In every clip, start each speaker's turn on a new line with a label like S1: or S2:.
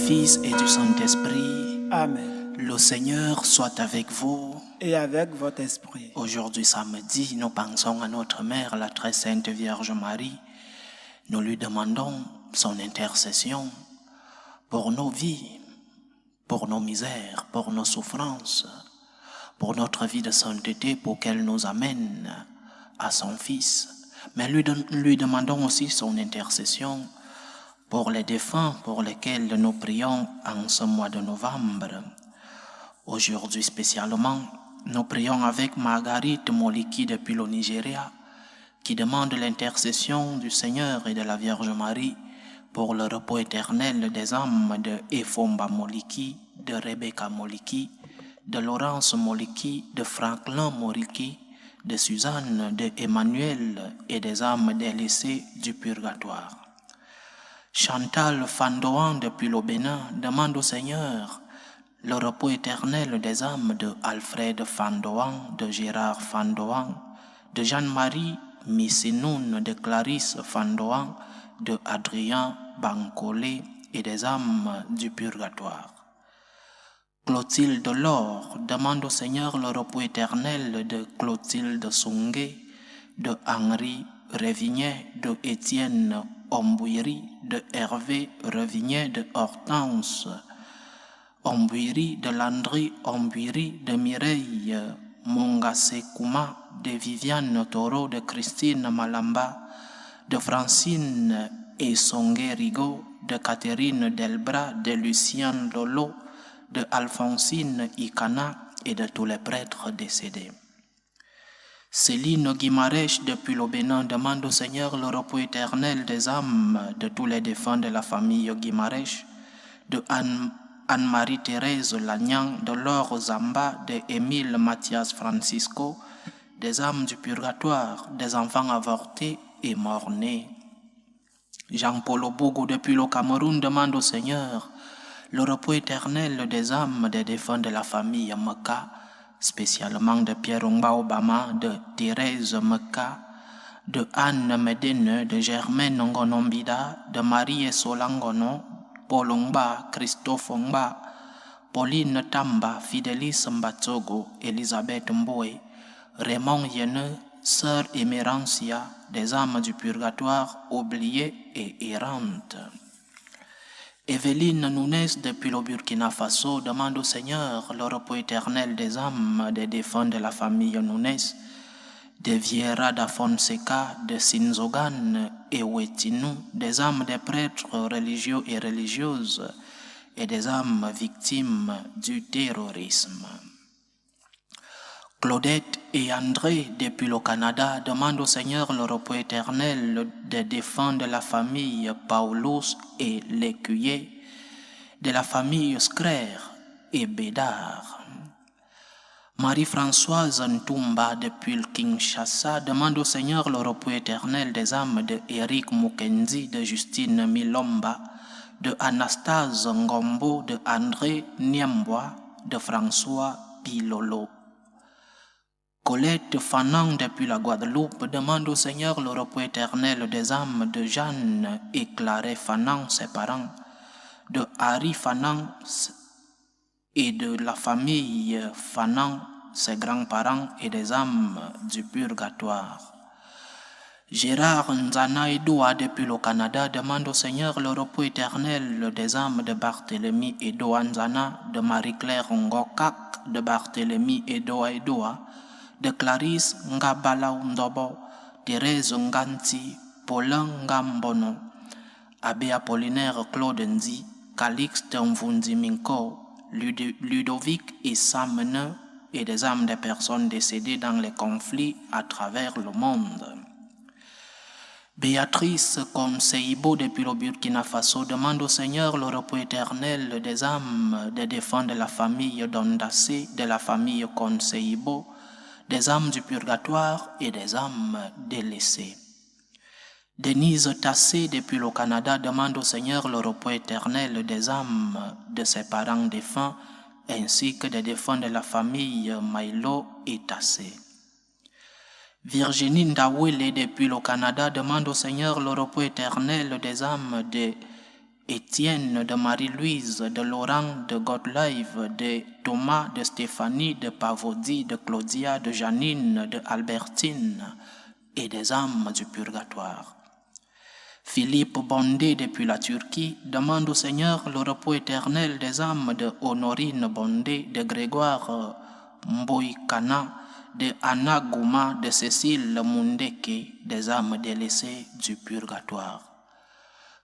S1: Fils et du Saint-Esprit.
S2: Amen.
S1: Le Seigneur soit avec vous.
S2: Et avec votre esprit.
S1: Aujourd'hui samedi, nous pensons à notre Mère, la très sainte Vierge Marie. Nous lui demandons son intercession pour nos vies, pour nos misères, pour nos souffrances, pour notre vie de sainteté, pour qu'elle nous amène à son Fils. Mais lui demandons aussi son intercession pour les défunts pour lesquels nous prions en ce mois de novembre. Aujourd'hui spécialement, nous prions avec Marguerite Moliki depuis le Nigeria, qui demande l'intercession du Seigneur et de la Vierge Marie pour le repos éternel des âmes de Efomba Moliki, de Rebecca Moliki, de Laurence Moliki, de Franklin Moliki, de Suzanne, de Emmanuel et des âmes délaissées du purgatoire. Chantal Fandoan depuis le Bénin demande au Seigneur le repos éternel des âmes de Alfred Fandoan, de Gérard Fandoan, de Jeanne-Marie Missinoun, de Clarisse Fandoan, de Adrien Bancolé et des âmes du purgatoire. Clotilde Laure demande au Seigneur le repos éternel de Clotilde Sungé, de Henri Revignet, de Étienne Ombouiri, de Hervé Revignet, de Hortense Ombouiri, de Landry Ombouiri, de Mireille Mongasekouma, de Viviane Toro, de Christine Malamba, de Francine Essongué Rigaud, de Catherine Delbras, de Lucien Lolo, de Alphonsine Ikana et de tous les prêtres décédés. Céline Guimarèche depuis le Bénin demande au Seigneur le repos éternel des âmes de tous les défunts de la famille Guimarèche, de Anne-Marie Thérèse Lagnan, de Laure Zamba, de Émile Mathias Francisco, des âmes du purgatoire, des enfants avortés et morts-nés. Jean-Paul Obougou depuis le Cameroun demande au Seigneur le repos éternel des âmes des défunts de la famille Meka, spécialement de Pierre Ngba Obama, de Thérèse Meka, de Anne Medene, de Germaine Ngonombida, de Marie Solangono, Paul Ngba, Christophe Ngba, Pauline Tamba, Fidelis Mbatsogo, Elisabeth Mboé, Raymond Yeneux, Sœur Emérancia, des âmes du purgatoire oubliées et errantes. Evelyne Nunes depuis le Burkina Faso demande au Seigneur le repos éternel des âmes des défunts de la famille Nunes, de Vieira da Fonseca, de Sinzogan et Wetinu, des âmes des prêtres religieux et religieuses et des âmes victimes du terrorisme. Claudette et André depuis le Canada demandent au Seigneur le repos éternel des défunts de la famille Paulus et Lécuyer, de la famille Scrère et Bédard. Marie-Françoise Ntumba depuis le Kinshasa demande au Seigneur le repos éternel des âmes de Eric Mukenzi, de Justine Milomba, de Anastase Ngombo, de André Niambois, de François Pilolo. Colette Fanan depuis la Guadeloupe demande au Seigneur le repos éternel des âmes de Jeanne et Claret Fanan, ses parents, de Harry Fanan et de la famille Fanan, ses grands-parents et des âmes du purgatoire. Gérard Nzana Edoua depuis le Canada demande au Seigneur le repos éternel des âmes de Barthélemy Edoua Nzana, de Marie-Claire Ngokak, de Barthélemy Edoua, de Clarisse Ngabala Ndobo, Thérèse Nganti, Paulin Ngambono, Abbé Apollinaire Claude Nzi, Calixte Mvundi Minko, Ludovic et Samene et des âmes des personnes décédées dans les conflits à travers le monde. Béatrice Conseibo depuis le Burkina Faso demande au Seigneur le repos éternel des âmes des défunts de la famille Dondassé, de la famille Conseibo, des âmes du purgatoire et des âmes délaissées. Denise Tassé depuis le Canada demande au Seigneur le repos éternel des âmes de ses parents défunts ainsi que des défunts de la famille Mailo et Tassé. Virginie Ndawele depuis le Canada demande au Seigneur le repos éternel des âmes de Étienne, de Marie-Louise, de Laurent, de Godelive, de Thomas, de Stéphanie, de Pavodi, de Claudia, de Janine, de Albertine et des âmes du purgatoire. Philippe Bondé, depuis la Turquie, demande au Seigneur le repos éternel des âmes de Honorine Bondé, de Grégoire Mboikana, de Anna Gouma, de Cécile Mundeke, des âmes délaissées du purgatoire.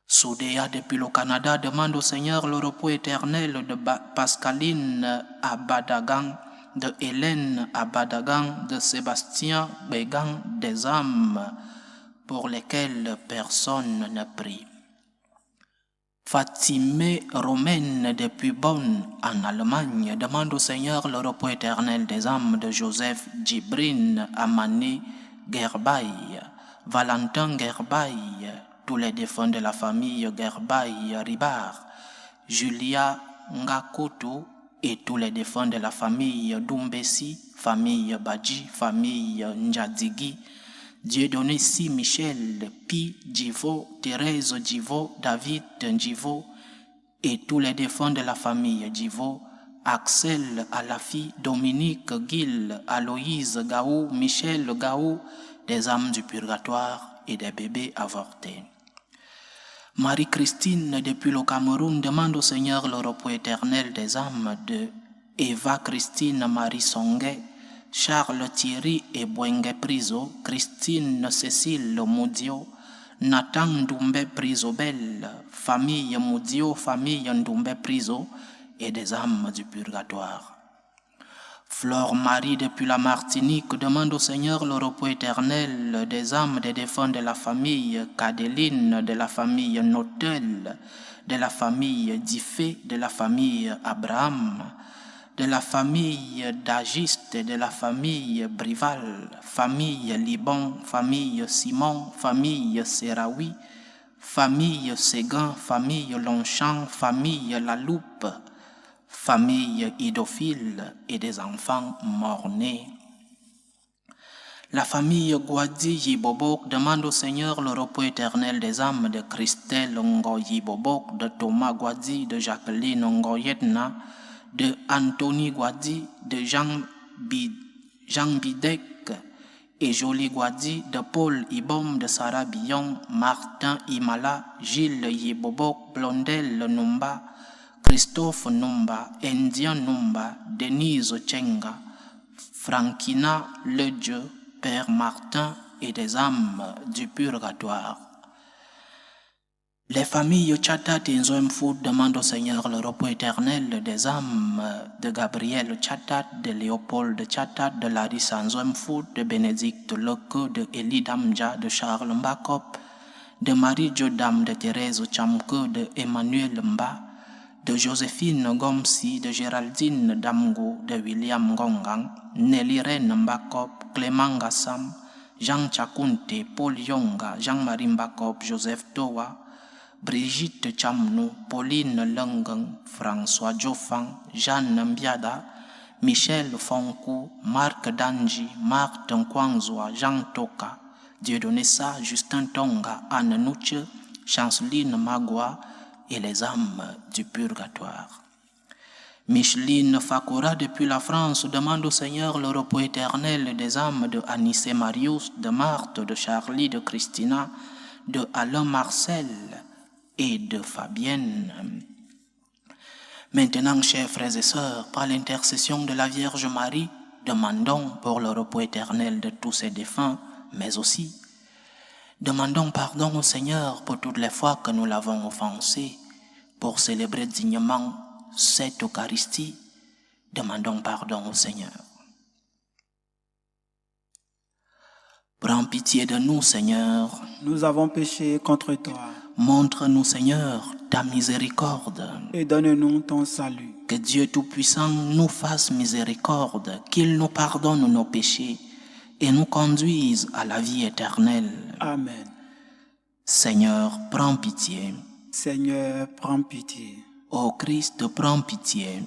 S1: Soudéa, depuis le Canada, demande au Seigneur le repos éternel de Pascaline Abadagan, de Hélène Abadagan, de Sébastien Bégan, des âmes pour lesquelles personne ne prie. Fatimé Romaine depuis Bonn, en Allemagne, demande au Seigneur le repos éternel des âmes de Joseph Djibrin Amané Gerbaï, Valentin Gerbaï, tous les défunts de la famille Gerbaï Ribar, Julia Ngakoto et tous les défunts de la famille Doumbessi, famille Badji, famille Ndjadigi, Dieudonné Si Michel, Pi Djivo, Thérèse Djivo, David Djivo et tous les défunts de la famille Djivo, Axel Alafi, Dominique Gil, Aloïse Gaou, Michel Gaou, des âmes du purgatoire et des bébés avortés. Marie-Christine, depuis le Cameroun, demande au Seigneur le repos éternel des âmes de Eva Christine Marie Songuet, Charles Thierry et Bouengue Priso, Christine Cécile Moudio, Nathan Ndoumbe Prisobel, famille Moudio, famille Ndoumbe Priso et des âmes du purgatoire. Flore Marie, depuis la Martinique, demande au Seigneur le repos éternel des âmes des défunts de la famille Cadeline, de la famille Notel, de la famille Diffé, de la famille Abraham, de la famille Dagiste, de la famille Brival, famille Liban, famille Simon, famille Seraoui, famille Séguin, famille Longchamp, famille Laloupe, famille idophile et des enfants morts-nés. La famille Guadi Yibobok demande au Seigneur le repos éternel des âmes de Christelle Ngoyibobok, de Thomas Guadi, de Jacqueline Ngoyetna, de Anthony Guadi, de Jean Bidek et Jolie Guadi, de Paul Ibom, de Sarah Billon, Martin Imala, Gilles Yibobok, Blondel Numba, Christophe Numba, Indien Numba, Denise Chenga, Frankina Le Dieu, Père Martin et des âmes du purgatoire. Les familles Chatat et Nzoemfout demandent au Seigneur le repos éternel des âmes de Gabriel Chatat, de Léopold Chatat, de Larissa Nzoemfout, de Bénédicte Leke, de Elie Damja, de Charles Mbakop, de Marie Jodam, de Thérèse Chamke, de Emmanuel Mba, de Joséphine Gomsi, de Géraldine Damgo, de William Ngongang, Nelly Ren Mbakop, Clément Gassam, Jean Chakunte, Paul Yonga, Jean-Marie Mbakop, Joseph Towa, Brigitte Chamnou, Pauline Lengang, François Joffang, Jeanne Mbiada, Michel Fonkou, Marc Danji, Marc Nkwangzwa, Jean Toka, Dieudonné Sa, Justin Tonga, Anne Nouche, Chanceline Magua et les âmes du purgatoire. Micheline Fakora, depuis la France, demande au Seigneur le repos éternel des âmes de Anissé Marius, de Marthe, de Charlie, de Christina, de Alain Marcel et de Fabienne. Maintenant, chers frères et sœurs, par l'intercession de la Vierge Marie, demandons pour le repos éternel de tous ces défunts, mais aussi demandons pardon au Seigneur pour toutes les fois que nous l'avons offensé, pour célébrer dignement cette Eucharistie. Demandons pardon au Seigneur. Prends pitié de nous, Seigneur.
S2: Nous avons péché contre toi.
S1: Montre-nous, Seigneur, ta miséricorde.
S2: Et donne-nous ton salut.
S1: Que Dieu Tout-Puissant nous fasse miséricorde, qu'il nous pardonne nos péchés et nous conduise à la vie éternelle.
S2: Amen.
S1: Seigneur, prends pitié.
S2: Seigneur, prends pitié.
S1: Ô Christ, prends pitié.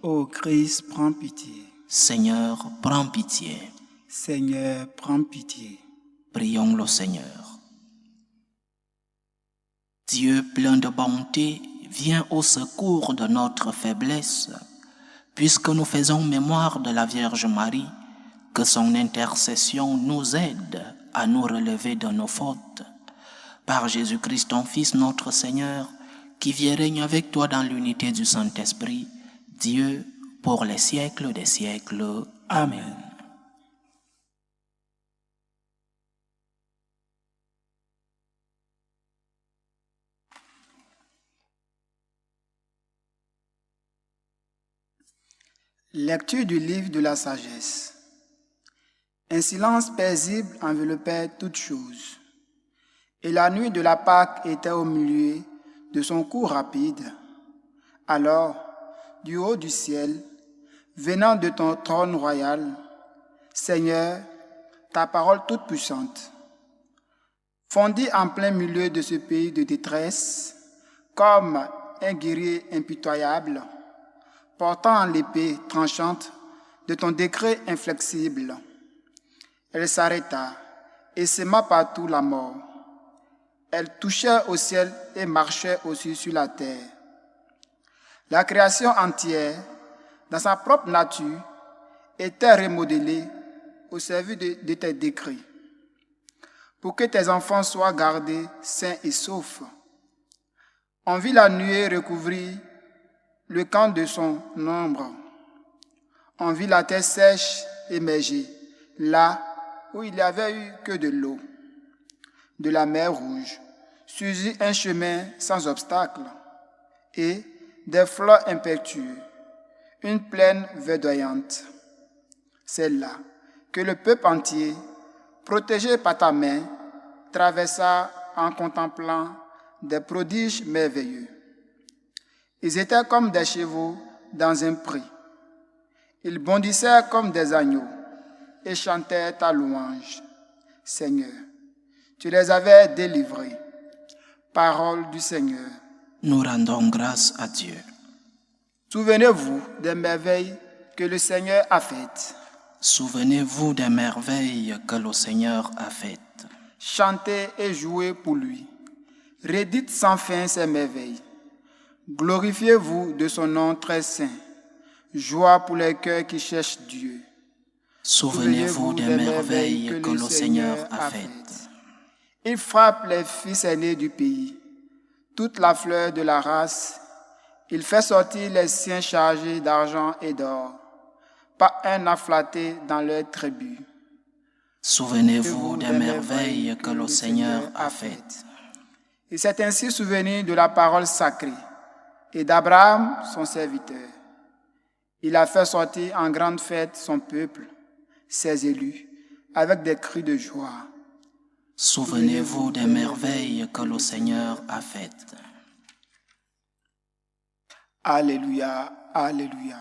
S2: Ô Christ, prends pitié.
S1: Seigneur, prends pitié.
S2: Seigneur, prends pitié.
S1: Prions le Seigneur. Dieu plein de bonté, viens au secours de notre faiblesse, puisque nous faisons mémoire de la Vierge Marie, que son intercession nous aide à nous relever de nos fautes. Par Jésus-Christ, ton Fils, notre Seigneur, qui vit et règne avec toi dans l'unité du Saint-Esprit, Dieu, pour les siècles des siècles. Amen.
S2: Lecture du livre de la sagesse. Un silence paisible enveloppait toutes choses, et la nuit de la Pâque était au milieu de son cours rapide. Alors, du haut du ciel, venant de ton trône royal, Seigneur, ta parole toute puissante, fondit en plein milieu de ce pays de détresse, comme un guerrier impitoyable, portant l'épée tranchante de ton décret inflexible. Elle s'arrêta et sema partout la mort. Elle touchait au ciel et marchait aussi sur la terre. La création entière, dans sa propre nature, était remodelée au service de tes décrets, pour que tes enfants soient gardés sains et saufs. On vit la nuée recouvrir le camp de son ombre. On vit la terre sèche émerger, là où il n'y avait eu que de l'eau. De la mer Rouge surgit un chemin sans obstacle et des fleuves impétueux, une plaine verdoyante. C'est là que le peuple entier, protégé par ta main, traversa en contemplant des prodiges merveilleux. Ils étaient comme des chevaux dans un pré. Ils bondissaient comme des agneaux et chantaient ta louange. Seigneur, tu les avais délivrés. Parole du Seigneur.
S1: Nous rendons grâce à Dieu.
S2: Souvenez-vous des merveilles que le Seigneur a faites.
S1: Souvenez-vous des merveilles que le Seigneur a faites.
S2: Chantez et jouez pour lui. Redites sans fin ses merveilles. Glorifiez-vous de son nom très saint. Joie pour les cœurs qui cherchent Dieu.
S1: Souvenez-vous des merveilles que le Seigneur a faites.
S2: Il frappe les fils aînés du pays, toute la fleur de la race. Il fait sortir les siens chargés d'argent et d'or. Pas un n'a flatté dans leur tribu.
S1: Souvenez-vous des merveilles que le Seigneur a faites.
S2: Il s'est ainsi souvenu de la parole sacrée et d'Abraham, son serviteur. Il a fait sortir en grande fête son peuple, ses élus, avec des cris de joie.
S1: Souvenez-vous des merveilles que le Seigneur a faites.
S2: Alléluia, alléluia.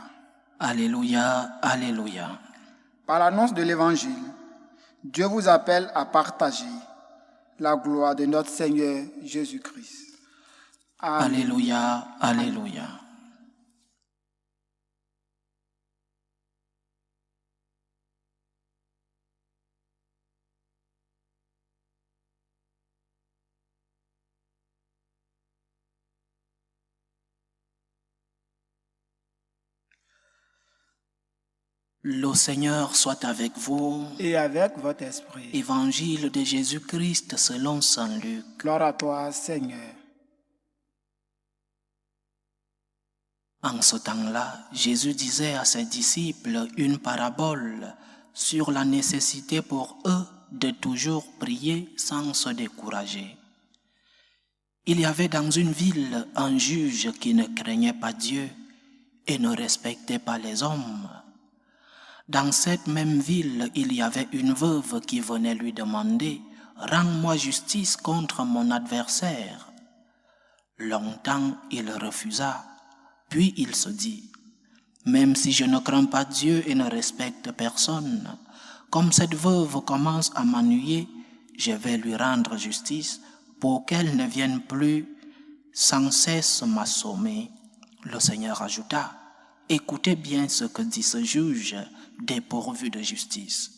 S1: Alléluia, alléluia.
S2: Par l'annonce de l'Évangile, Dieu vous appelle à partager la gloire de notre Seigneur Jésus-Christ.
S1: Alléluia, alléluia. Le Seigneur soit avec vous.
S2: Et avec votre esprit.
S1: Évangile de Jésus-Christ selon saint Luc.
S2: Gloire à toi, Seigneur.
S1: En ce temps-là, Jésus disait à ses disciples une parabole sur la nécessité pour eux de toujours prier sans se décourager. Il y avait dans une ville un juge qui ne craignait pas Dieu et ne respectait pas les hommes. Dans cette même ville, il y avait une veuve qui venait lui demander « Rends-moi justice contre mon adversaire ». Longtemps, il refusa, puis il se dit « Même si je ne crains pas Dieu et ne respecte personne, comme cette veuve commence à m'ennuyer, je vais lui rendre justice pour qu'elle ne vienne plus sans cesse m'assommer. » Le Seigneur ajouta « Écoutez bien ce que dit ce juge dépourvu de justice.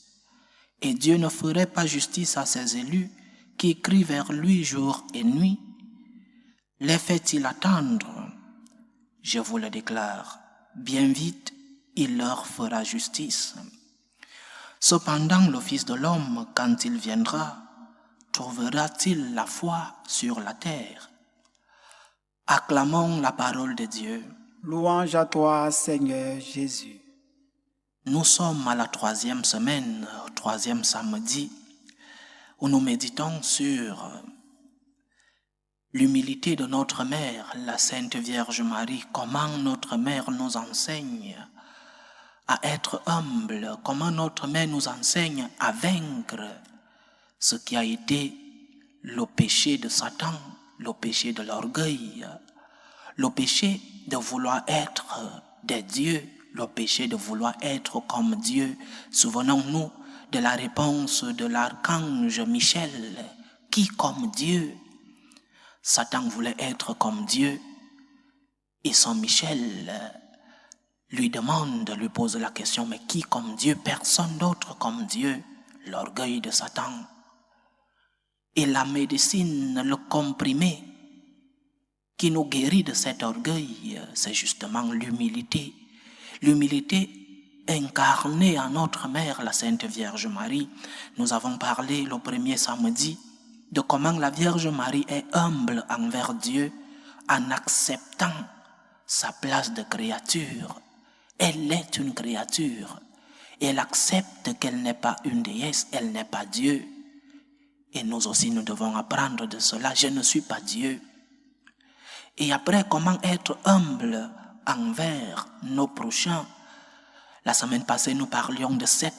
S1: Et Dieu ne ferait pas justice à ses élus qui crient vers lui jour et nuit. Les fait-il attendre? Je vous le déclare, bien vite, il leur fera justice. Cependant, le Fils de l'homme, quand il viendra, trouvera-t-il la foi sur la terre? Acclamons la parole de Dieu.
S2: Louange à toi, Seigneur Jésus.
S1: Nous sommes à la 3e semaine, 3e samedi, où nous méditons sur l'humilité de notre Mère, la Sainte Vierge Marie, comment notre Mère nous enseigne à être humble, comment notre Mère nous enseigne à vaincre ce qui a été le péché de Satan, le péché de l'orgueil, le péché de vouloir être des dieux, le péché de vouloir être comme Dieu. Souvenons-nous de la réponse de l'archange Michel, qui comme Dieu? Satan voulait être comme Dieu et Saint Michel lui pose la question, mais qui comme Dieu? Personne d'autre comme Dieu. L'orgueil de Satan. Et la médecine, le comprimé qui nous guérit de cet orgueil, c'est justement l'humilité. L'humilité incarnée en notre Mère, la Sainte Vierge Marie. Nous avons parlé le premier samedi de comment la Vierge Marie est humble envers Dieu en acceptant sa place de créature. Elle est une créature. Elle accepte qu'elle n'est pas une déesse, elle n'est pas Dieu. Et nous aussi, nous devons apprendre de cela. Je ne suis pas Dieu. Et après, comment être humble envers nos prochains? La semaine passée, nous parlions de 7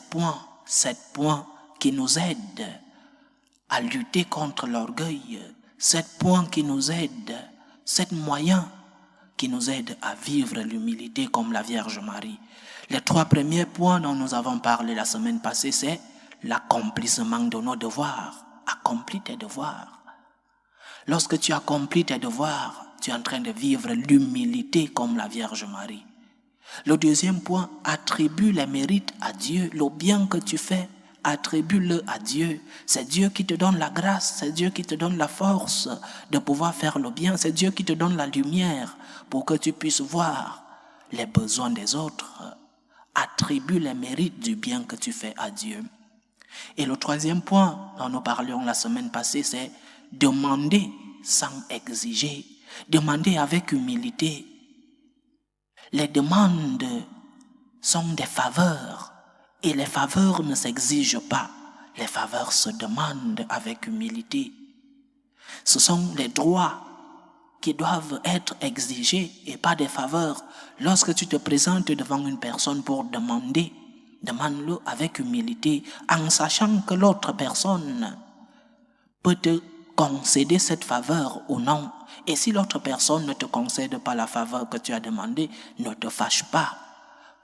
S1: points qui nous aident à lutter contre l'orgueil, 7 points qui nous aident, 7 moyens qui nous aident à vivre l'humilité comme la Vierge Marie. Les 3 premiers points dont nous avons parlé la semaine passée, c'est l'accomplissement de nos devoirs. Accomplis tes devoirs. Lorsque tu accomplis tes devoirs, tu es en train de vivre l'humilité comme la Vierge Marie. Le deuxième point, attribue les mérites à Dieu. Le bien que tu fais, attribue-le à Dieu. C'est Dieu qui te donne la grâce, c'est Dieu qui te donne la force de pouvoir faire le bien, c'est Dieu qui te donne la lumière pour que tu puisses voir les besoins des autres. Attribue les mérites du bien que tu fais à Dieu. Et le troisième point dont nous parlions la semaine passée, c'est demander sans exiger, demander avec humilité. Les demandes sont des faveurs et les faveurs ne s'exigent pas. Les faveurs se demandent avec humilité. Ce sont les droits qui doivent être exigés et pas des faveurs. Lorsque tu te présentes devant une personne pour demander, demande-le avec humilité en sachant que l'autre personne peut te concéder cette faveur ou non. Et si l'autre personne ne te concède pas la faveur que tu as demandée, ne te fâche pas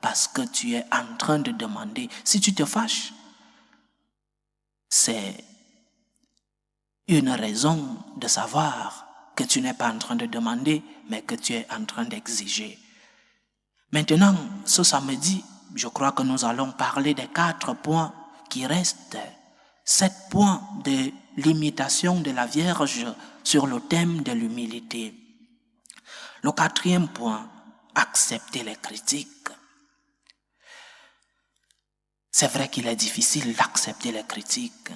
S1: parce que tu es en train de demander. Si tu te fâches, c'est une raison de savoir que tu n'es pas en train de demander, mais que tu es en train d'exiger. Maintenant, ce samedi, je crois que nous allons parler des 4 points qui restent. 7 points de l'imitation de la Vierge sur le thème de l'humilité. Le 4e point, accepter les critiques. C'est vrai qu'il est difficile d'accepter les critiques.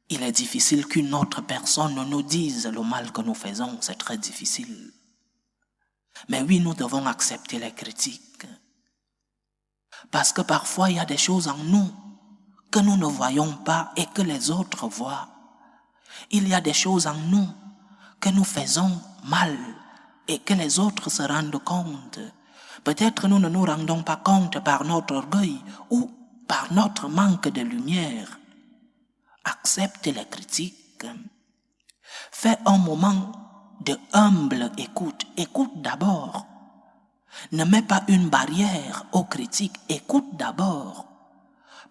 S1: Il est difficile qu'une autre personne nous dise le mal que nous faisons, c'est très difficile. Mais oui, nous devons accepter les critiques. Parce que parfois, il y a des choses en nous que nous ne voyons pas et que les autres voient. Il y a des choses en nous que nous faisons mal et que les autres se rendent compte. Peut-être nous ne nous rendons pas compte par notre orgueil ou par notre manque de lumière. Accepte les critiques. Fais un moment de humble écoute. Écoute d'abord. Ne mets pas une barrière aux critiques. Écoute d'abord.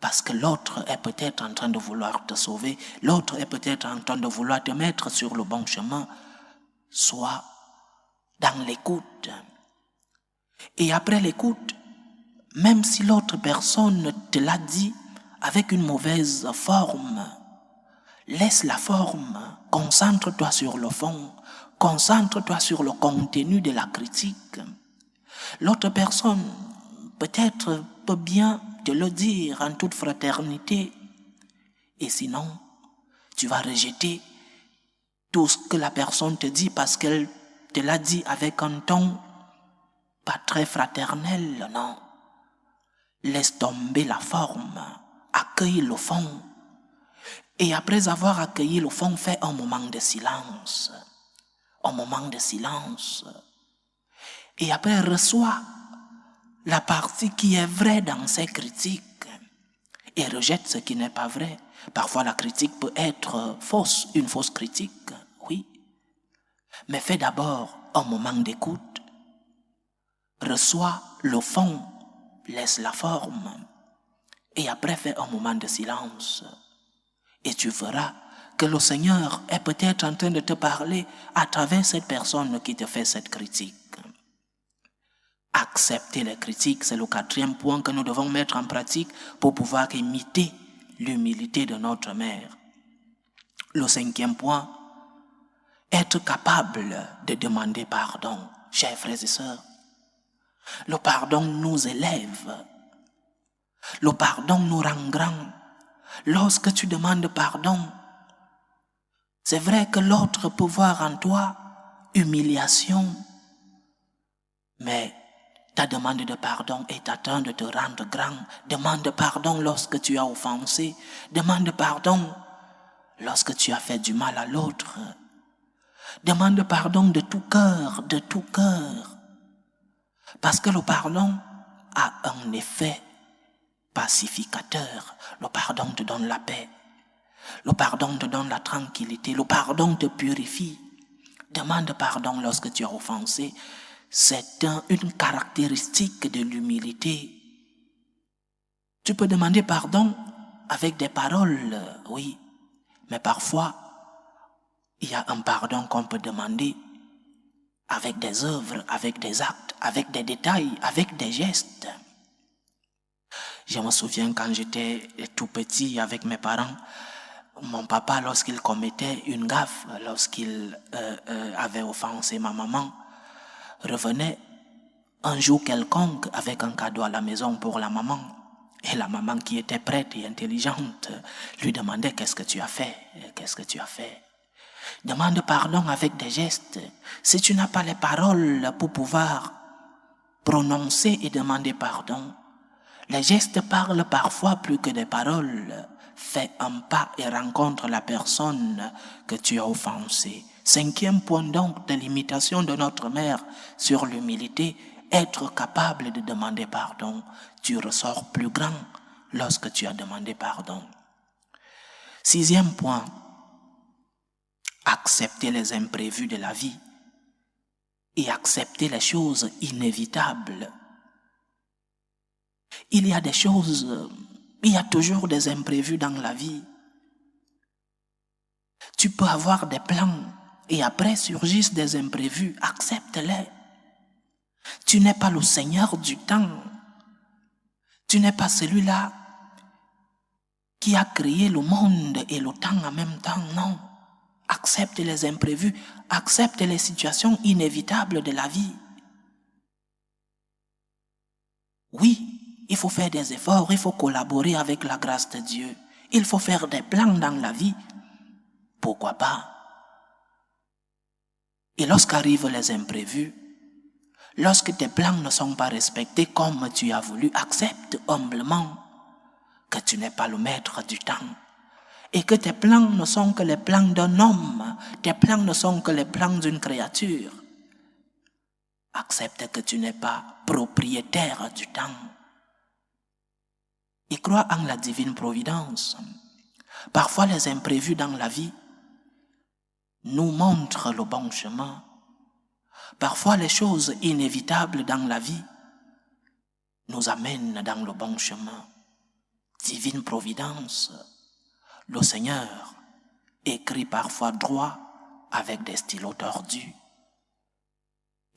S1: Parce que l'autre est peut-être en train de vouloir te sauver. L'autre est peut-être en train de vouloir te mettre sur le bon chemin. Sois dans l'écoute. Et après l'écoute, même si l'autre personne te l'a dit avec une mauvaise forme, laisse la forme, concentre-toi sur le fond. Concentre-toi sur le contenu de la critique. L'autre personne, peut-être, peut bien te le dire en toute fraternité. Et sinon, tu vas rejeter tout ce que la personne te dit parce qu'elle te l'a dit avec un ton pas très fraternel, non. Laisse tomber la forme, accueille le fond. Et après avoir accueilli le fond, fais un moment de silence. Un moment de silence. Et après, reçois la partie qui est vraie dans ces critiques et rejette ce qui n'est pas vrai. Parfois, la critique peut être fausse, une fausse critique, oui. Mais fais d'abord un moment d'écoute. Reçois le fond, laisse la forme. Et après, fais un moment de silence. Et tu verras que le Seigneur est peut-être en train de te parler à travers cette personne qui te fait cette critique. Accepter les critiques, c'est le 4e point que nous devons mettre en pratique pour pouvoir imiter l'humilité de notre mère. Le 5e point, être capable de demander pardon. Chers frères et sœurs, le pardon nous élève. Le pardon nous rend grand. Lorsque tu demandes pardon, c'est vrai que l'autre peut voir en toi humiliation, mais ta demande de pardon est en train de te rendre grand. Demande pardon lorsque tu as offensé. Demande pardon lorsque tu as fait du mal à l'autre. Demande pardon de tout cœur, de tout cœur. Parce que le pardon a un effet pacificateur. Le pardon te donne la paix. Le pardon te donne la tranquillité. Le pardon te purifie. Demande pardon lorsque tu as offensé. C'est une caractéristique de l'humilité. Tu peux demander pardon avec des paroles, oui. Mais parfois, il y a un pardon qu'on peut demander avec des œuvres, avec des actes, avec des détails, avec des gestes. Je me souviens quand j'étais tout petit avec mes parents, mon papa, lorsqu'il commettait une gaffe, lorsqu'il avait offensé ma maman, revenait un jour quelconque avec un cadeau à la maison pour la maman. Et la maman qui était prête et intelligente lui demandait: qu'est-ce que tu as fait? Qu'est-ce que tu as fait? Demande pardon avec des gestes. Si tu n'as pas les paroles pour pouvoir prononcer et demander pardon, les gestes parlent parfois plus que des paroles. Fais un pas et rencontre la personne que tu as offensée. 5e point donc de l'imitation de notre mère sur l'humilité, être capable de demander pardon. Tu ressors plus grand lorsque tu as demandé pardon. 6e point, accepter les imprévus de la vie et accepter les choses inévitables. Il y a des choses, il y a toujours des imprévus dans la vie. Tu peux avoir des plans et après surgissent des imprévus, accepte-les. Tu n'es pas le Seigneur du temps. Tu n'es pas celui-là qui a créé le monde et le temps en même temps, non. Accepte les imprévus, accepte les situations inévitables de la vie. Oui, il faut faire des efforts, il faut collaborer avec la grâce de Dieu. Il faut faire des plans dans la vie. Pourquoi pas? Et lorsqu'arrivent les imprévus, lorsque tes plans ne sont pas respectés comme tu as voulu, accepte humblement que tu n'es pas le maître du temps et que tes plans ne sont que les plans d'un homme, tes plans ne sont que les plans d'une créature. Accepte que tu n'es pas propriétaire du temps et crois en la divine providence. Parfois, les imprévus dans la vie nous montrent le bon chemin. Parfois, les choses inévitables dans la vie nous amènent dans le bon chemin. Divine providence, le Seigneur écrit parfois droit avec des stylos tordus.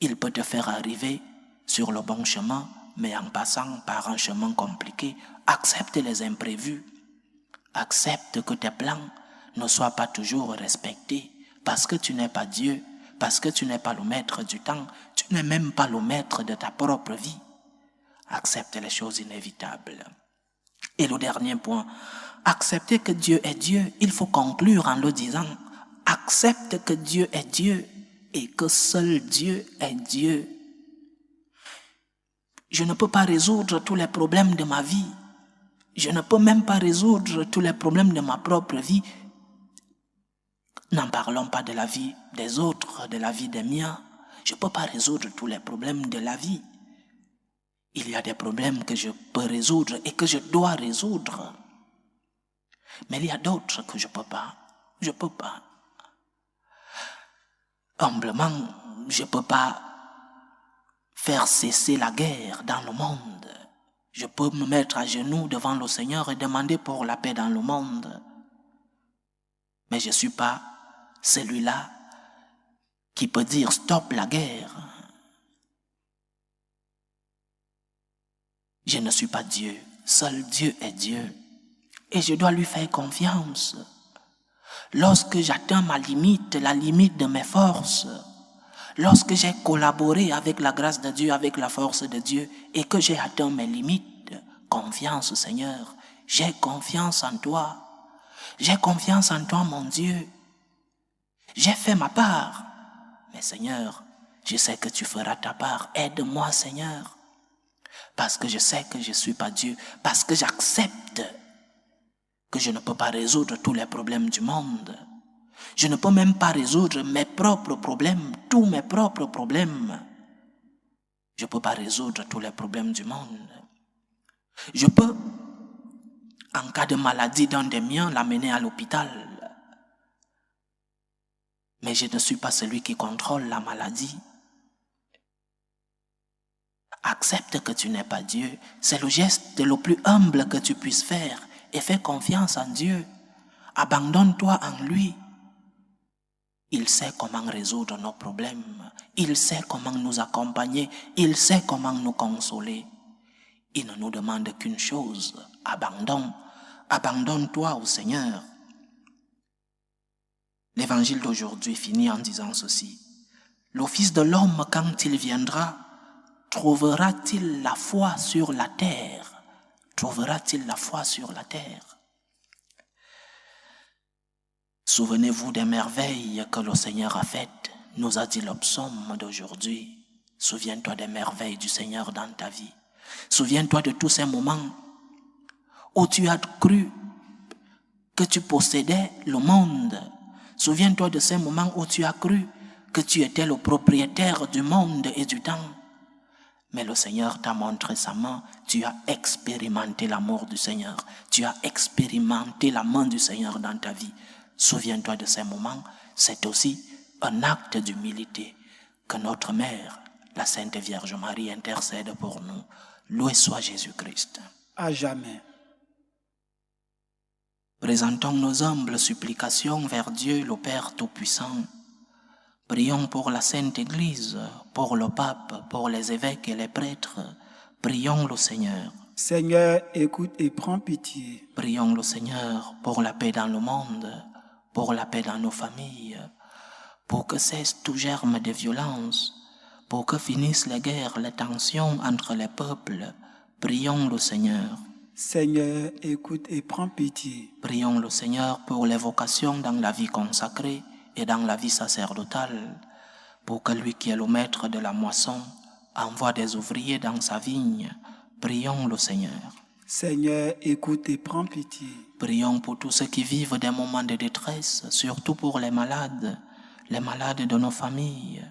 S1: Il peut te faire arriver sur le bon chemin, mais en passant par un chemin compliqué. Accepte les imprévus. Accepte que tes plans ne soient pas toujours respectés parce que tu n'es pas Dieu, parce que tu n'es pas le maître du temps, tu n'es même pas le maître de ta propre vie. Accepte les choses inévitables. Et le dernier point, accepter que Dieu est Dieu, il faut conclure en le disant, accepte que Dieu est Dieu et que seul Dieu est Dieu. Je ne peux pas résoudre tous les problèmes de ma vie. Je ne peux même pas résoudre tous les problèmes de ma propre vie. N'en parlons pas de la vie des autres, de la vie des miens. Je ne peux pas résoudre tous les problèmes de la vie. Il y a des problèmes que je peux résoudre et que je dois résoudre. Mais il y a d'autres que je ne peux pas. Je ne peux pas. Humblement, je ne peux pas faire cesser la guerre dans le monde. Je peux me mettre à genoux devant le Seigneur et demander pour la paix dans le monde. Mais je ne suis pas celui-là qui peut dire stop la guerre. Je ne suis pas Dieu. Seul Dieu est Dieu. Et je dois lui faire confiance. Lorsque j'atteins ma limite, la limite de mes forces, lorsque j'ai collaboré avec la grâce de Dieu, avec la force de Dieu, et que j'ai atteint mes limites, confiance Seigneur, j'ai confiance en toi. J'ai confiance en toi, mon Dieu. J'ai fait ma part. Mais Seigneur, je sais que tu feras ta part. Aide-moi, Seigneur. Parce que je sais que je ne suis pas Dieu. Parce que j'accepte que je ne peux pas résoudre tous les problèmes du monde. Je ne peux même pas résoudre mes propres problèmes, tous mes propres problèmes. Je ne peux pas résoudre tous les problèmes du monde. Je peux, en cas de maladie d'un des miens, l'amener à l'hôpital. Mais je ne suis pas celui qui contrôle la maladie. Accepte que tu n'es pas Dieu. C'est le geste le plus humble que tu puisses faire. Et fais confiance en Dieu. Abandonne-toi en lui. Il sait comment résoudre nos problèmes. Il sait comment nous accompagner. Il sait comment nous consoler. Il ne nous demande qu'une chose. Abandonne-toi au Seigneur. L'évangile d'aujourd'hui finit en disant ceci. Le Fils de l'homme, quand il viendra, trouvera-t-il la foi sur la terre? Trouvera-t-il la foi sur la terre? Souvenez-vous des merveilles que le Seigneur a faites, nous a dit le psaume d'aujourd'hui. Souviens-toi des merveilles du Seigneur dans ta vie. Souviens-toi de tous ces moments où tu as cru que tu possédais le monde. Souviens-toi de ces moments où tu as cru que tu étais le propriétaire du monde et du temps. Mais le Seigneur t'a montré sa main, tu as expérimenté l'amour du Seigneur, tu as expérimenté la main du Seigneur dans ta vie. Souviens-toi de ces moments, c'est aussi un acte d'humilité que notre Mère, la Sainte Vierge Marie, intercède pour nous. Loué soit Jésus-Christ.
S2: À jamais.
S1: Présentons nos humbles supplications vers Dieu, le Père Tout-Puissant. Prions pour la Sainte Église, pour le Pape, pour les évêques et les prêtres. Prions le Seigneur.
S2: Seigneur, écoute et prends pitié.
S1: Prions le Seigneur pour la paix dans le monde, pour la paix dans nos familles, pour que cesse tout germe de violence, pour que finissent les guerres, les tensions entre les peuples. Prions le Seigneur.
S2: Seigneur, écoute et prends pitié.
S1: Prions le Seigneur pour les vocations dans la vie consacrée et dans la vie sacerdotale, pour que lui qui est le maître de la moisson envoie des ouvriers dans sa vigne. Prions le Seigneur.
S2: Seigneur, écoute et prends pitié.
S1: Prions pour tous ceux qui vivent des moments de détresse, surtout pour les malades de nos familles.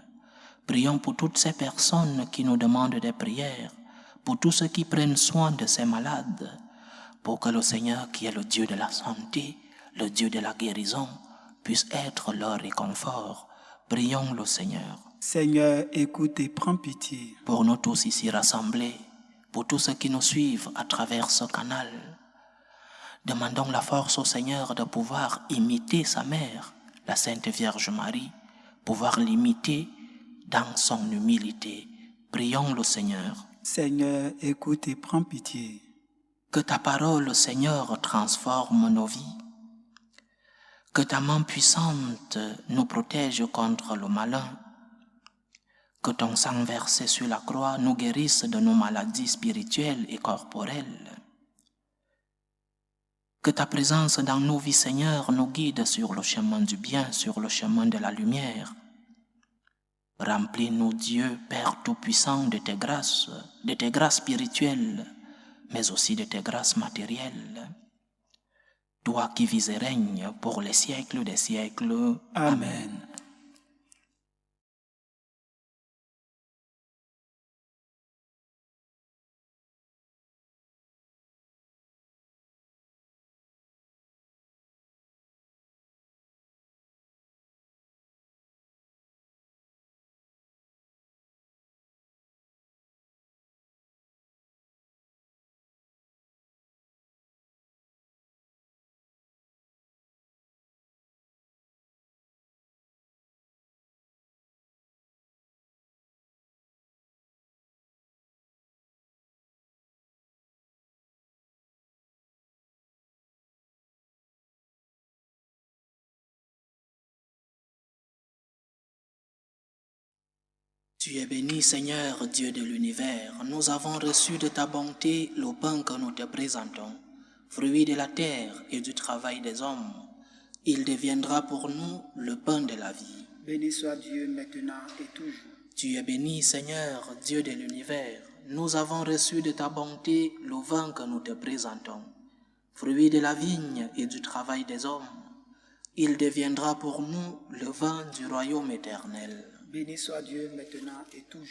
S1: Prions pour toutes ces personnes qui nous demandent des prières, pour tous ceux qui prennent soin de ces malades, pour que le Seigneur, qui est le Dieu de la santé, le Dieu de la guérison, puisse être leur réconfort. Prions le Seigneur.
S2: Seigneur, écoute et prends pitié.
S1: Pour nous tous ici rassemblés, pour tous ceux qui nous suivent à travers ce canal, demandons la force au Seigneur de pouvoir imiter sa mère, la Sainte Vierge Marie, pouvoir l'imiter dans son humilité. Prions le Seigneur.
S2: Seigneur, écoute et prends pitié.
S1: Que ta parole, Seigneur, transforme nos vies. Que ta main puissante nous protège contre le malin. Que ton sang versé sur la croix nous guérisse de nos maladies spirituelles et corporelles. Que ta présence dans nos vies, Seigneur, nous guide sur le chemin du bien, sur le chemin de la lumière. Remplis-nous, Dieu, Père Tout-Puissant, de tes grâces spirituelles, mais aussi de tes grâces matérielles. Toi qui vis et règnes pour les siècles des siècles. Amen. Tu es béni, Seigneur, Dieu de l'univers. Nous avons reçu de ta bonté le pain que nous te présentons, fruit de la terre et du travail des hommes. Il deviendra pour nous le pain de la vie.
S2: Béni soit Dieu maintenant et toujours.
S1: Tu es béni, Seigneur, Dieu de l'univers. Nous avons reçu de ta bonté le vin que nous te présentons, fruit de la vigne et du travail des hommes. Il deviendra pour nous le vin du royaume éternel.
S2: Béni soit Dieu maintenant et toujours.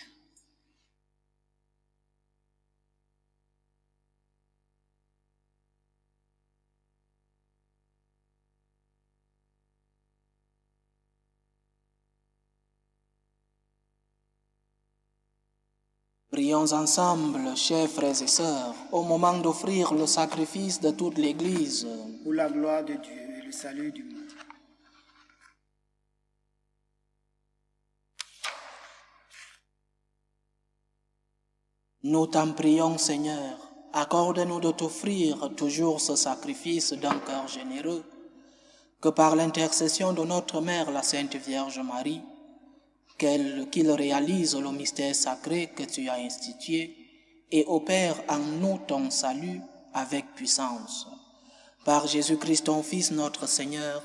S1: Prions ensemble, chers frères et sœurs, au moment d'offrir le sacrifice de toute l'Église.
S2: Pour la gloire de Dieu et le salut du monde.
S1: Nous t'en prions, Seigneur, accorde-nous de t'offrir toujours ce sacrifice d'un cœur généreux, que par l'intercession de notre Mère, la Sainte Vierge Marie, qu'il réalise le mystère sacré que tu as institué et opère en nous ton salut avec puissance. Par Jésus-Christ, ton Fils, notre Seigneur,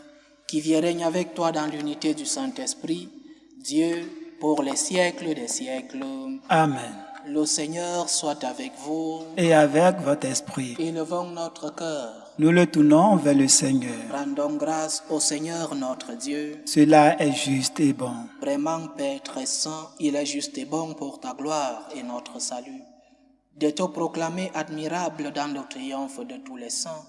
S1: qui vit et règne avec toi dans l'unité du Saint-Esprit, Dieu, pour les siècles des siècles.
S2: Amen.
S1: Le Seigneur soit avec vous.
S2: Et avec votre esprit.
S1: Élevons notre cœur.
S2: Nous le tournons vers le Seigneur.
S1: Rendons grâce au Seigneur notre Dieu.
S2: Cela est juste et bon.
S1: Vraiment, Père très saint, il est juste et bon pour ta gloire et notre salut, de te proclamer admirable dans le triomphe de tous les saints,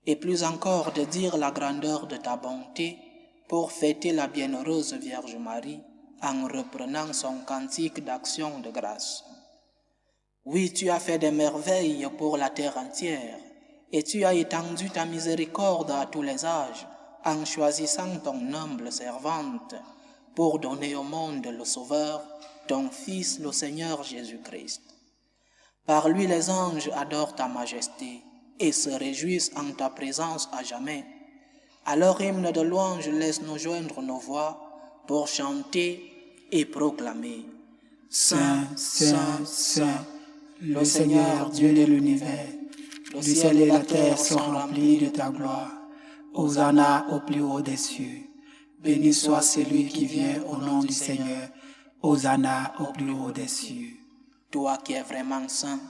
S1: et plus encore de dire la grandeur de ta bonté pour fêter la bienheureuse Vierge Marie en reprenant son cantique d'action de grâce. Oui, tu as fait des merveilles pour la terre entière, et tu as étendu ta miséricorde à tous les âges, en choisissant ton humble servante, pour donner au monde le Sauveur, ton Fils, le Seigneur Jésus-Christ. Par lui les anges adorent ta majesté, et se réjouissent en ta présence à jamais. À leur hymne de louange, laisse-nous joindre nos voix, pour chanter et proclamer.
S2: Saint, Saint, Saint, le Seigneur Dieu de l'univers, le ciel et la terre sont remplis de ta gloire. Hosanna au plus haut des cieux. Béni soit celui qui vient au nom du Seigneur. Hosanna au plus haut des cieux.
S1: Toi qui es vraiment saint,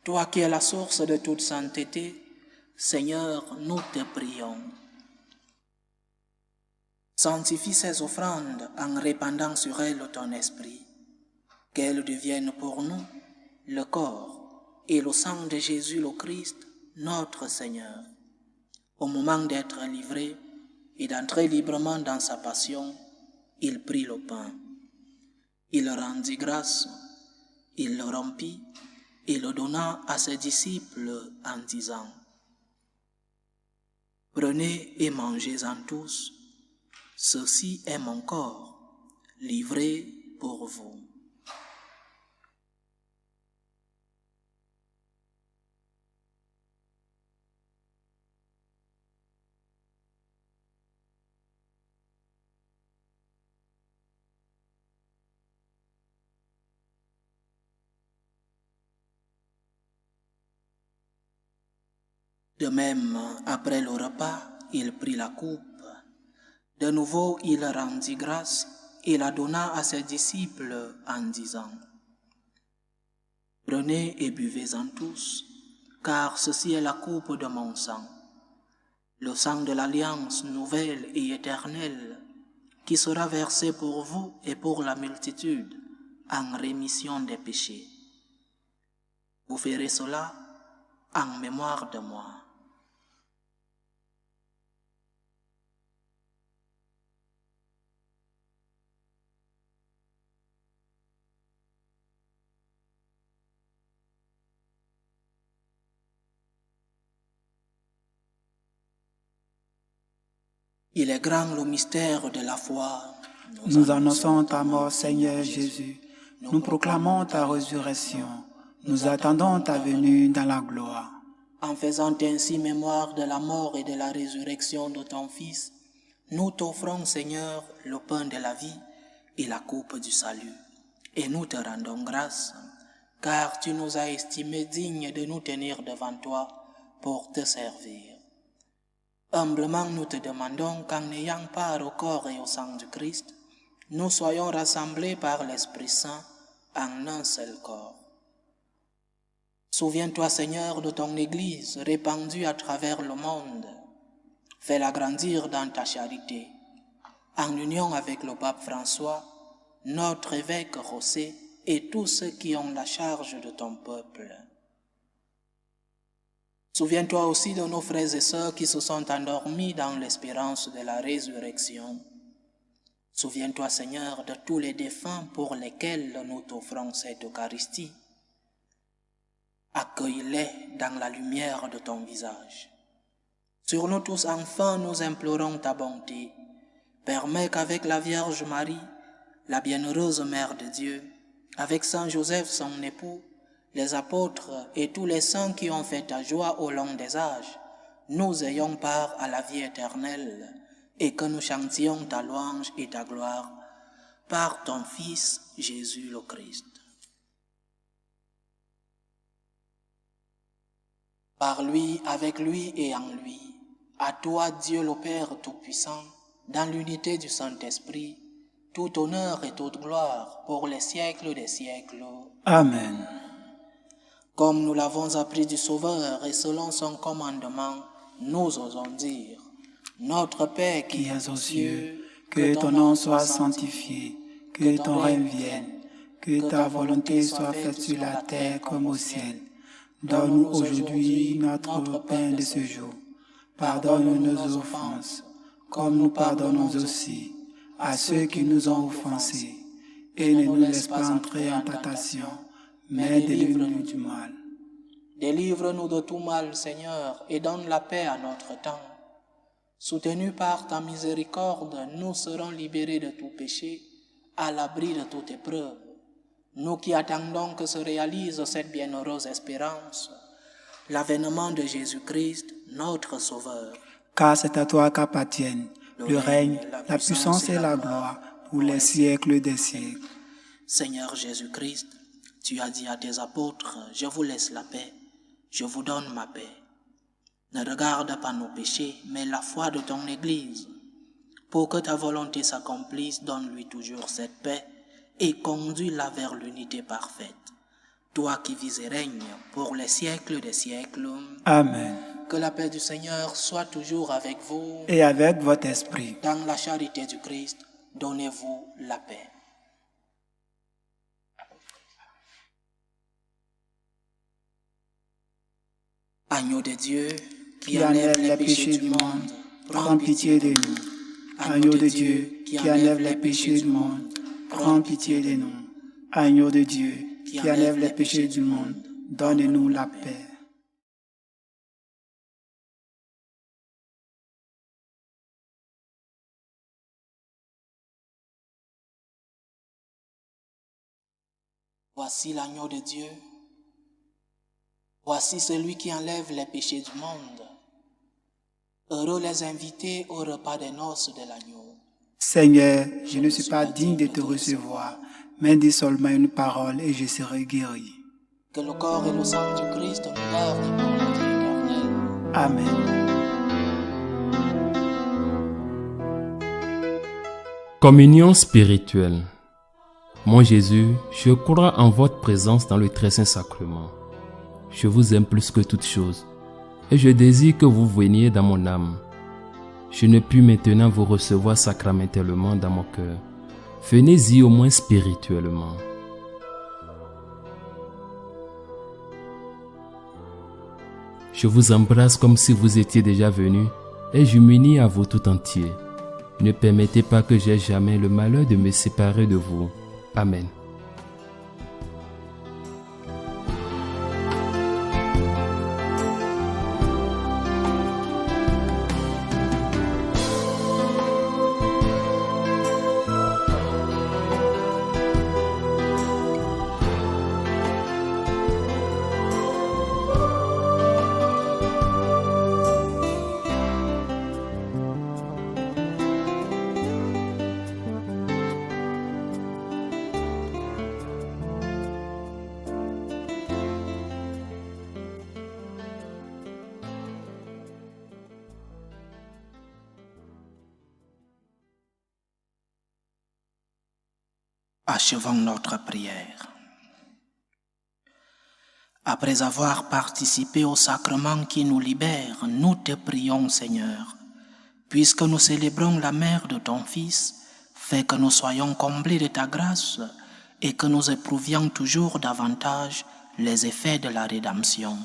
S1: toi qui es la source de toute sainteté, Seigneur, nous te prions. Sanctifie ces offrandes en répandant sur elles ton esprit, qu'elles deviennent pour nous le corps et le sang de Jésus le Christ, notre Seigneur. Au moment d'être livré et d'entrer librement dans sa passion, il prit le pain. Il rendit grâce, il le rompit et le donna à ses disciples en disant : « Prenez et mangez-en tous, ceci est mon corps, livré pour vous. » De même, après le repas, il prit la coupe. De nouveau, il rendit grâce et la donna à ses disciples en disant : « Prenez et buvez-en tous, car ceci est la coupe de mon sang, le sang de l'alliance nouvelle et éternelle, qui sera versé pour vous et pour la multitude en rémission des péchés. Vous ferez cela en mémoire de moi. » Il est grand le mystère de la foi.
S2: Nous annonçons ta mort, Seigneur Jésus. Nous proclamons ta résurrection. Nous attendons ta venue dans la gloire.
S1: En faisant ainsi mémoire de la mort et de la résurrection de ton Fils, nous t'offrons, Seigneur, le pain de la vie et la coupe du salut. Et nous te rendons grâce, car tu nous as estimés dignes de nous tenir devant toi pour te servir. Humblement, nous te demandons qu'en ayant part au corps et au sang du Christ, nous soyons rassemblés par l'Esprit Saint en un seul corps. Souviens-toi, Seigneur, de ton Église répandue à travers le monde. Fais-la grandir dans ta charité, en union avec le pape François, notre évêque José et tous ceux qui ont la charge de ton peuple. Souviens-toi aussi de nos frères et sœurs qui se sont endormis dans l'espérance de la résurrection. Souviens-toi, Seigneur, de tous les défunts pour lesquels nous t'offrons cette Eucharistie. Accueille-les dans la lumière de ton visage. Sur nous tous, enfin, nous implorons ta bonté. Permets qu'avec la Vierge Marie, la bienheureuse Mère de Dieu, avec Saint Joseph, son époux, les apôtres et tous les saints qui ont fait ta joie au long des âges, nous ayons part à la vie éternelle et que nous chantions ta louange et ta gloire par ton Fils Jésus le Christ. Par lui, avec lui et en lui, à toi Dieu le Père Tout-Puissant, dans l'unité du Saint-Esprit, tout honneur et toute gloire pour les siècles des siècles.
S2: Amen.
S1: Comme nous l'avons appris du Sauveur et selon son commandement, nous osons dire : Notre Père qui es aux cieux,
S2: que ton nom soit sanctifié, que ton règne vienne, que ta volonté soit faite sur la terre comme au ciel. Donne-nous aujourd'hui notre pain de ce jour. Pardonne-nous nos offenses, comme nous pardonnons aussi à ceux qui nous ont offensés. Et ne nous laisse pas entrer en tentation, mais délivre-nous du mal.
S1: Délivre-nous de tout mal, Seigneur, et donne la paix à notre temps. Soutenus par ta miséricorde, nous serons libérés de tout péché, à l'abri de toute épreuve. Nous qui attendons que se réalise cette bienheureuse espérance, l'avènement de Jésus-Christ, notre Sauveur.
S2: Car c'est à toi qu'appartiennent le règne, la puissance et la gloire pour les siècles des siècles.
S1: Seigneur Jésus-Christ, tu as dit à tes apôtres : Je vous laisse la paix, je vous donne ma paix. Ne regarde pas nos péchés, mais la foi de ton Église. Pour que ta volonté s'accomplisse, donne-lui toujours cette paix et conduis-la vers l'unité parfaite. Toi qui vis et règnes pour les siècles des siècles.
S2: Amen.
S1: Que la paix du Seigneur soit toujours avec vous.
S2: Et avec votre esprit.
S1: Dans la charité du Christ, donnez-vous la paix. Agneau de Dieu,
S2: qui enlève les péchés du monde, prends pitié de nous. Agneau de Dieu, qui enlève les péchés du monde, prends pitié de nous. Agneau de Dieu, qui enlève les péchés du monde, donne-nous la paix.
S1: Voici l'agneau de Dieu. Voici celui qui enlève les péchés du monde. Heureux les invités au repas des noces de l'agneau.
S2: Seigneur, je ne suis pas digne de te recevoir, mais dis seulement une parole et je serai guéri.
S1: Que le corps et le sang du Christ nous gardent pour la vie éternelle.
S2: Amen.
S3: Communion spirituelle. Mon Jésus, je crois en votre présence dans le très saint sacrement. Je vous aime plus que toute chose et je désire que vous veniez dans mon âme. Je ne puis maintenant vous recevoir sacramentellement dans mon cœur. Venez-y au moins spirituellement. Je vous embrasse comme si vous étiez déjà venu et je m'unis à vous tout entier. Ne permettez pas que j'aie jamais le malheur de me séparer de vous. Amen.
S1: Achevons notre prière. Après avoir participé au sacrement qui nous libère, nous te prions, Seigneur, puisque nous célébrons la mère de ton Fils, fais que nous soyons comblés de ta grâce et que nous éprouvions toujours davantage les effets de la rédemption.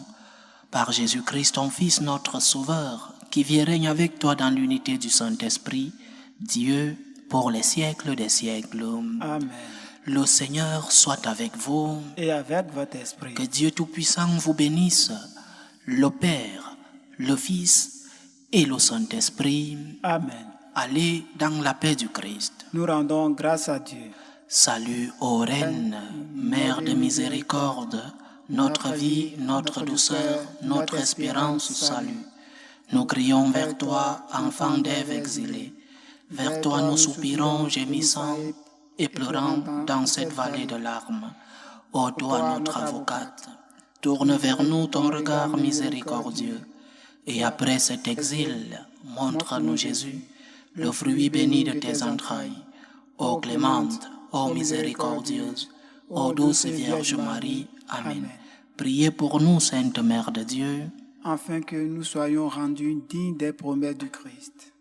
S1: Par Jésus-Christ, ton Fils, notre Sauveur, qui vit et règne avec toi dans l'unité du Saint-Esprit, Dieu, pour les siècles des siècles.
S2: Amen.
S1: Le Seigneur soit avec vous.
S2: Et avec votre esprit.
S1: Que Dieu Tout-Puissant vous bénisse, le Père, le Fils et le Saint-Esprit.
S2: Amen.
S1: Allez dans la paix du Christ.
S2: Nous rendons grâce à Dieu.
S1: Salut, ô Reine, Mère de miséricorde, notre vie, notre douceur, notre espérance, salut. Nous crions vers toi, enfant d'Ève exilée. Vers toi nous soupirons, gémissant et pleurant dans cette vallée de larmes. Ô toi, notre avocate, tourne vers nous ton regard miséricordieux. Et après cet exil, montre-nous Jésus, le fruit béni de tes entrailles. Ô clémente, ô miséricordieuse, ô douce Vierge Marie. Amen. Priez pour nous, Sainte Mère de Dieu,
S2: afin que nous soyons rendus dignes des promesses du Christ.